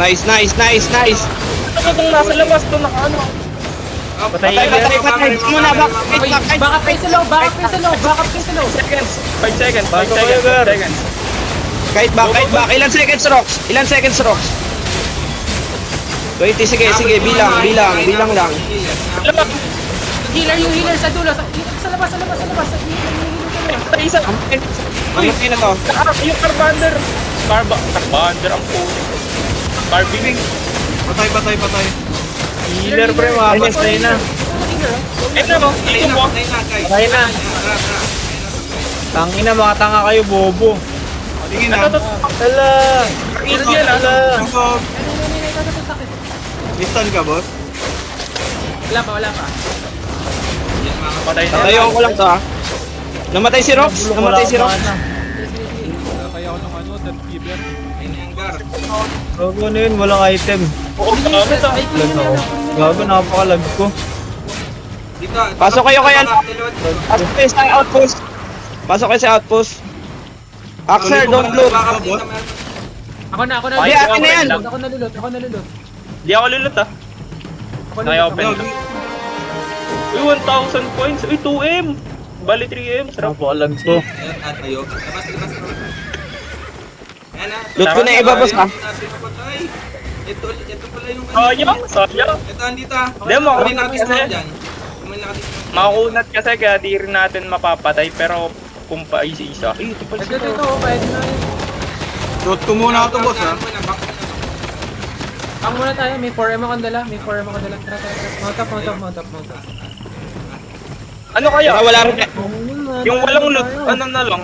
Nice. Ano itong nasa labas to naka ano? Patay. Muna, Backup kayo sa low. Seconds. 5 seconds. Kahit back. Ilan seconds, Rox? 20, sige, bilang lang. Healer sa dulo. Sa labas. Patay isa. Mamatay na to. Yung Carbander. Carbander ang puno. Carbing. Patay. Healer pre, makapatay na. Eh na mo, ito mo. Patay na. Tangina, mga tanga kayo, bobo. Tingin Ano na. to? Ala. Easy yan ah. Listan ka, boss? Wala pa. Patay na. Tatayo ko lang to, ha. Namatay si Rox. Gago na yun, walang item. Oo, dami to. Lag ako. Gago, napakalag ko. Pasok kayo kay outpost. Axer, don't loot. Ako na. Ay, akin na yan. Ako nalulot. Di ako lulot ah. Naka-open to. Uy, 1,000 points. Uy, 2M. Bali 3M. Sarap. Napakalag ko. Loot ko na iba, boss, ha. Ito pala yung Sayang. Ito, andito ah. Hindi, makunat May kasi. dyan. May nakadismount. Makunat kasi kaya di rin natin mapapatay. Pero kung pa isa-isa. Eh, ito pala Ito, sila. pwede na yun. Loot ko muna ito, boss ha. Pang muna tayo, may 4M akong dala. Tara. Mount up. Ano kaya? Wala rin. Yung walang loot, ano na lang?